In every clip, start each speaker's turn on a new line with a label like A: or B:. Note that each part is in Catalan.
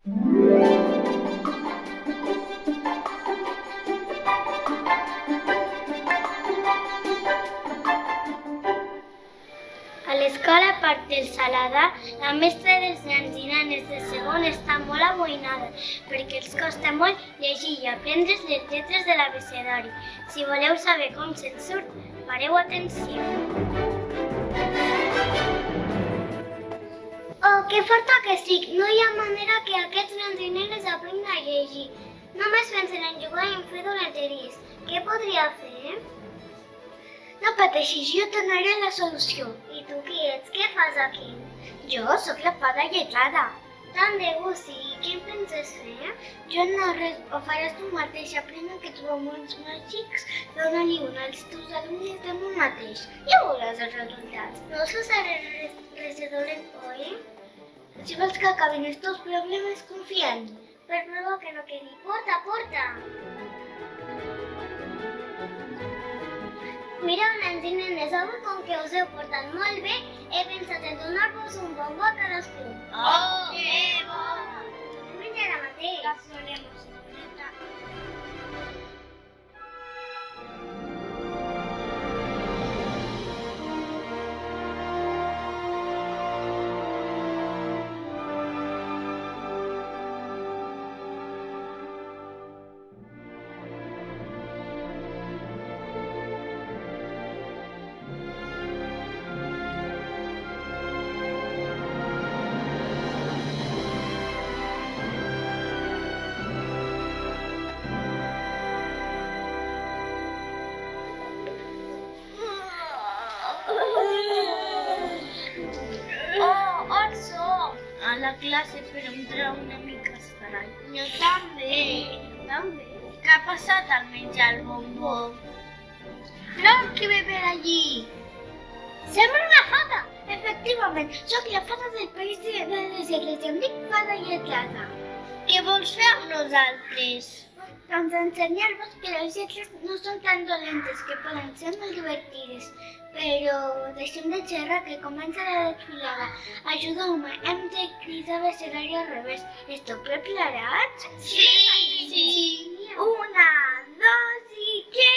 A: A l'escola Parc del Salada, la mestra dels nens i nenes de segon està molt amoïnada perquè els costa molt llegir i aprendre's les lletres de l'abecedari. Si voleu saber com se'n surt, fareu atenció. Oh, que forta que estic! No hi ha manera que aquests nens i nenes aprenguin a llegir. Només pensen en jugar i en fer dolenteries. Què podria fer? No pateixis, jo donaré la solució. I tu qui ets? Què fas aquí? Jo sóc la fada lletrada. Tant de gust, i què penses fer? Jo no res, ho faràs tu mateix. Aprèn aquests bombons màgics, dona-li un als teus alumnes demà mateix. Ja veuràs els resultats. No us faré res de dolent, oi? Si vols que acabin els teus problemes, confia en mi. Per prova que no quedi. Porta, porta! Mireu, nens i nenes, avui com que us heu portat molt bé, he pensat en donar-vos un bombó a cadascun.
B: Oh, que bo!
A: Menja ara mateix.
B: La floremos, señorita. A la classe, però em treu una mica estrany.
A: Jo també.
B: Què ha passat al menjar el bombó?
A: No, qui ve per allí? Sembla una fada! Efectivament, sóc la fada del país de les lletres i em dic fada lletrada.
B: Què vols fer amb nosaltres?
A: Doncs ensenyar-vos que les lletres no són tan dolentes, que poden ser molt divertides. Però deixem de xerrar, que comença la desfilada. Ajudeu-me, hem de cridar l'abecedari al revés. Esteu preparats?
B: Sí!
A: Una, dos i què?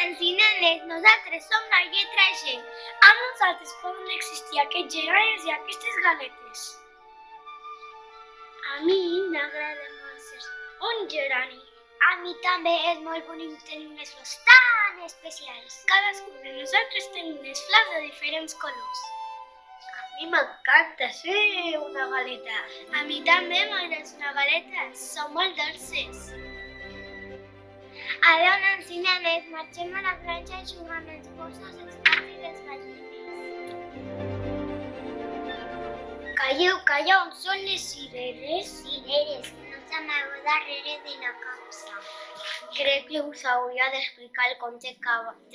A: Nens i nenes, nosaltres som la lletra G. Amb nosaltres poden existir aquests gegants i aquestes galetes. A mi m'agrada molt ser un gerani. A mi també és molt bonic tenir unes flors tan especials. Cadascun de nosaltres tenim unes flors de diferents colors. A mi m'encanta ser una galeta. A mi també m'agrada una galeta. Són molt dolces. Adéu, nens i nenes, marxem a la granja i jugar amb els gossos, els gats i les gallines. Calleu, on són les cireres? Cireres, no s'amagueu darrere de la capsa. Crec que us hauria d'explicar el conte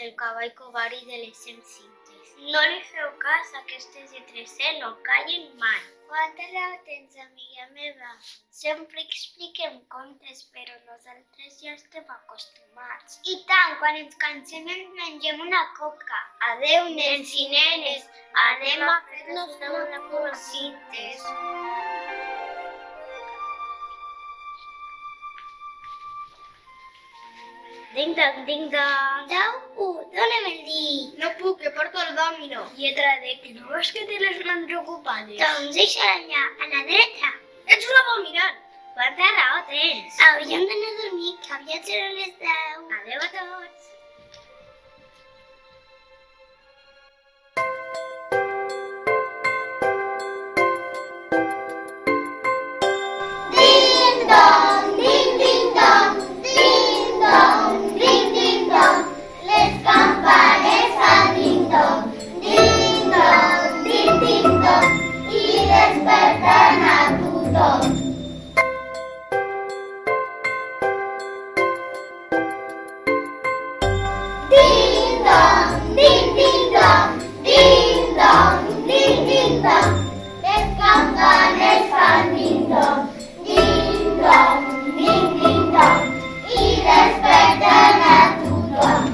A: del cavall covards i de les 100 cintes. No li feu cas a aquestes lletres, no callen mai. Quanta raó tens, amiga meva? Sempre expliquem contes, però nosaltres ja estem acostumats. I tant, quan ens cansem ens mengem una coca. Adéu, nens i nenes, anem a fer-nos unes cintes.
B: Ding dong, ding dong.
A: Dau, dóna'm el dit.
B: No puc, que porto el dòmino. Lletra D, que no veus que té les mans ocupades?
A: Doncs deixa allà, a la dreta.
B: Ets una abominant. Quanta raó tens?
A: Hauríem d'anar a dormir, que aviat seran les 10.
B: Adéu a tots.
A: Ding dong, ding ding dong, ding dong, ding ding dong. Les campanes fan ding dong, ding dong, ding dong, i desperten a tothom. Ding dong, ding ding dong, ding dong, ding dong. Les campanes fan ding dong, ding dong, ding dong, i desperten a tothom.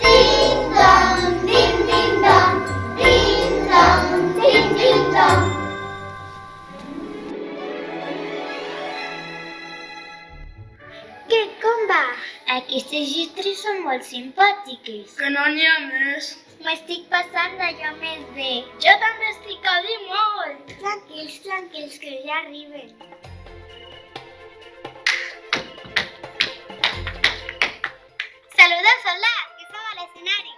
A: Ding dong, ding dong, ding dong, ding dong. Què, com va?
B: Aquestes lletres són molt simpàtiques.
C: Que no n'hi ha més.
B: M'estic passant d'allò més bé. Jo també estic a dir molt.
A: Tranquils, tranquils, que ja arriben. Saludeu, soldats, que som a l'escenari.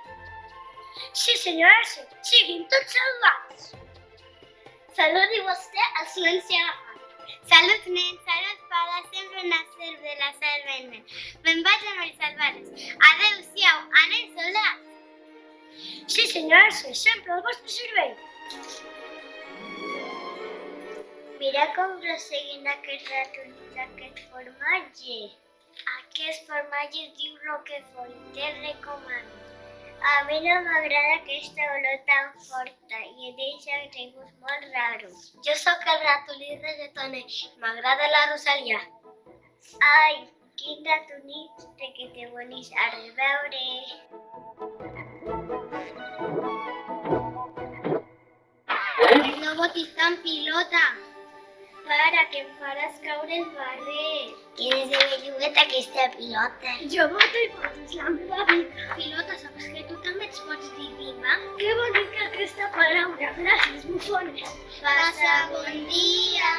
B: Sí, senyora, siguin tots salvats. Saludi vostè al silenci agafat.
A: Salut, nen, salut, para sempre una serp de la serventa. Me'n vaig amb els salvats. Adéu-siau, anem, soldats.
B: Sí, senyora, sempre al vostre servei.
A: Mira com resseguin aquests ratolins d'aquest formatge. Aquest formatge es diu Roquefort i te'l recomano. A mi no m'agrada aquesta olor tan forta i em deixa un gust molt raro.
B: Jo sóc el ratolí reggaetoner. M'agrada la Rosalia.
A: Ai, quin ratonet que te bonis a reveure.
B: No botis tan pilota.
A: Para, que em faràs caure el barret. Quina és de belluguet aquesta pilota.
B: Jo voto i voto la meva vida.
A: Pilota, saps que tu també ets pots dir viva?
B: Que bonica aquesta paraula. Gràcies, bufones.
A: Passa bon dia.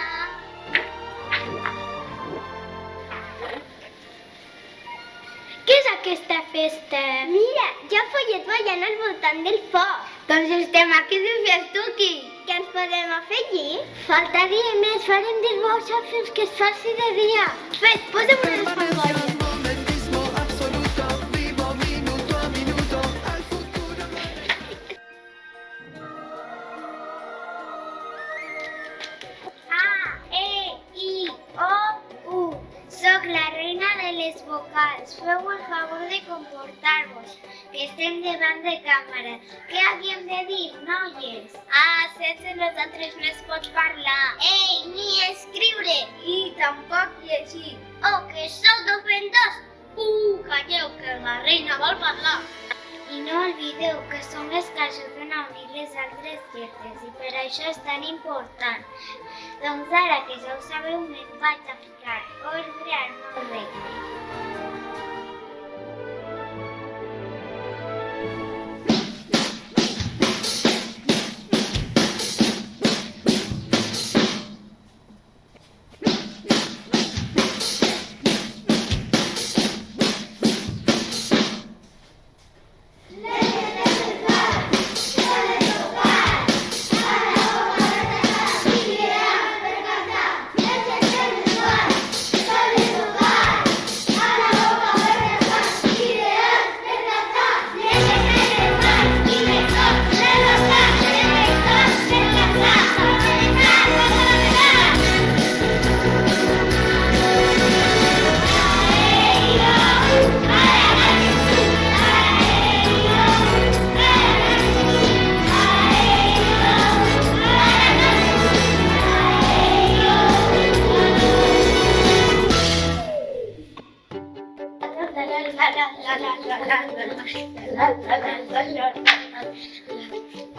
B: Què és aquesta festa?
A: Mira, hi ha follet ballant al voltant del foc.
B: Doncs estem aquí de fiestuki.
A: Què ens podem afegir? Faltaria més, farem dir boja fins que es faci de dia.
B: Fes, posa'm unes bombolles.
D: Momentismo absoluto, vivo minuto a minuto, al futuro.
A: A, E, I, O, U. Soc la reina de les vocals. Feu el favor de comportar-vos, que estem davant de càmera. Què havíem de dir, noies?
B: Ah, sense nosaltres no es pot parlar.
A: Ei, ni escriure!
B: I tampoc llegir.
A: Oh, que sou d'ofendors!
B: Calleu, que la reina vol parlar.
A: I no oblideu que som les que ajuden a unir les altres lletres i per això és tan important. Doncs ara que ja ho sabeu, me'n vaig a ficar ordre al meu regne.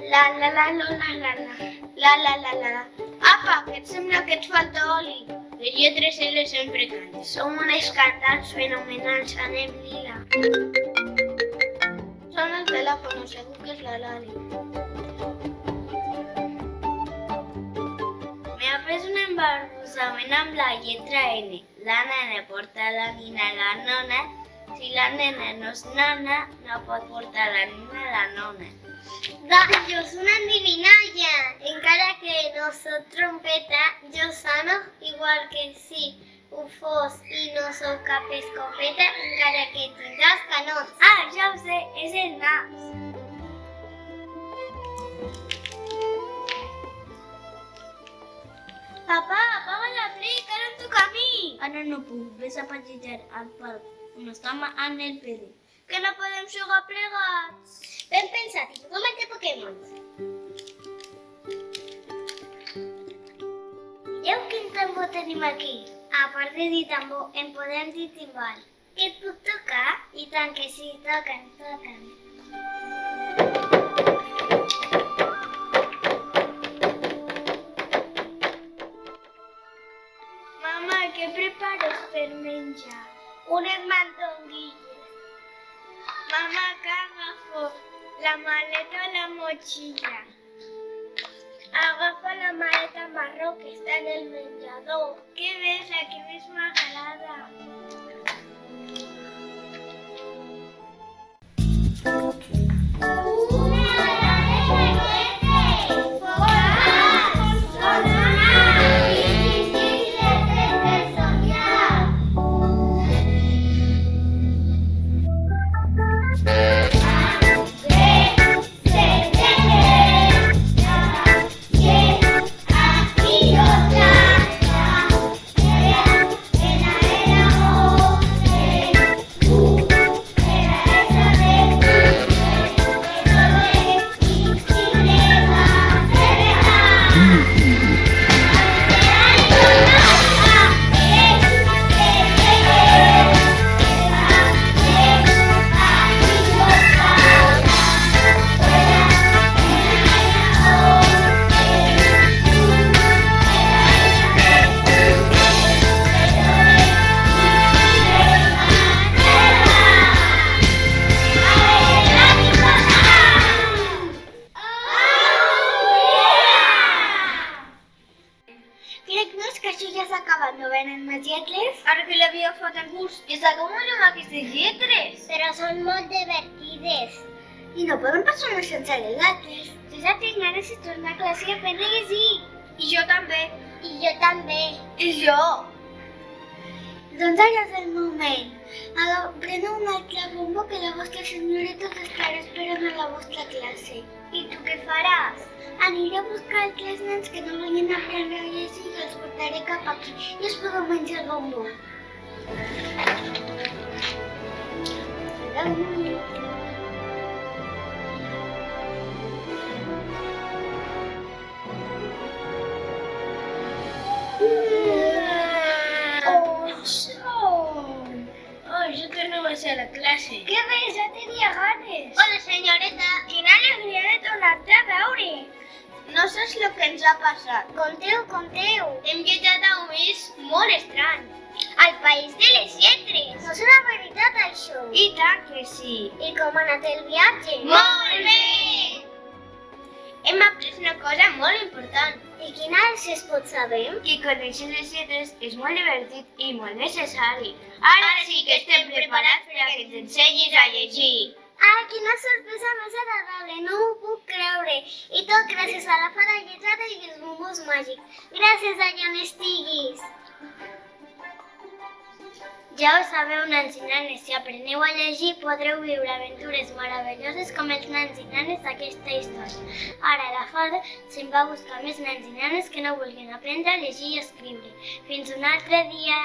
B: La la la la la la la la la la la la Apa, que et sembla que et falta oli? Les lletres L sempre canten.
A: Som unes cantants fenomenals, anem lila.
B: Sona el telèfon, segur que és la Lali.
A: Me ha pres un embarbussament amb la lletra N. La nena porta la nina la nona. Si la nena no és nana, no pot portar la nina la nona. Doncs jo soy una adivinalla. Encara que no soc trompeta, jo sano igual que si ho fos i no sóc cap escopeta, encara que tinc els canons. Ah, ja ho sé, és el nas. Papà, apaga la tele, que ara em toca a mi.
B: Ara no puc, vés a passejar al parc on està en el Pere. Que no podem jugar plegats.
A: Ben pensat, i tothom té Pokémon. Mireu quin tambor tenim aquí. A part de dir tambor, en podem dir timbal. Que et puc tocar? I tant que sí, toquen, toquen. Mama, què prepares per menjar? Unes mandonguilles. Mamá, ¿qué agafo? ¿La maleta o la mochila? Agafo la maleta marró que está en el menjador. ¿Qué ves? La que més m'agrada. No venen més lletres?
B: Ara que l'havia fot el gust. I com volem aquestes lletres?
A: Però són molt divertides. I no podem passar-nos sense les altres. Jo ja tinc ganes de tornar a classe i aprendre a llegir.
B: I jo també.
A: I jo també.
B: I jo.
A: Doncs ara és el moment. Preneu un altre bombo que la vostra senyoreta t'estarà esperant a la vostra classe. I tu què faràs? Aniré a buscar altres nens que no vulguin aprendre a llegir i els portaré cap aquí i us podeu menjar el bombó.
B: Jo torno a ser a la classe.
A: Què bé, ja tenia ganes.
B: Hola, senyoreta. Quina alegria de tornar-te a veure. No saps el que ens ha passat.
A: Conteu, conteu.
B: Hem viatjat a un país molt estrany.
A: Al país de les lletres. No és una veritat, això.
B: I tant que sí.
A: I com ha anat el viatge?
B: Molt bé! Hem après una cosa molt important.
A: I quina es pot saber?
B: Que conèixer les lletres és molt divertit i molt necessari. Ara sí que estem preparats per a que ens ensenyis a llegir.
A: Ah, quina sorpresa més agradable, no ho puc creure. I tot gràcies a la fada lletrada i els bombos màgics. Gràcies allà on estiguis. Ja ho sabeu, nens i nenes, si apreneu a llegir podreu viure aventures meravelloses com els nens i nenes d'aquesta història. Ara la fada se'n va a buscar més nens i nenes que no vulguin aprendre a llegir i escriure. Fins un altre dia!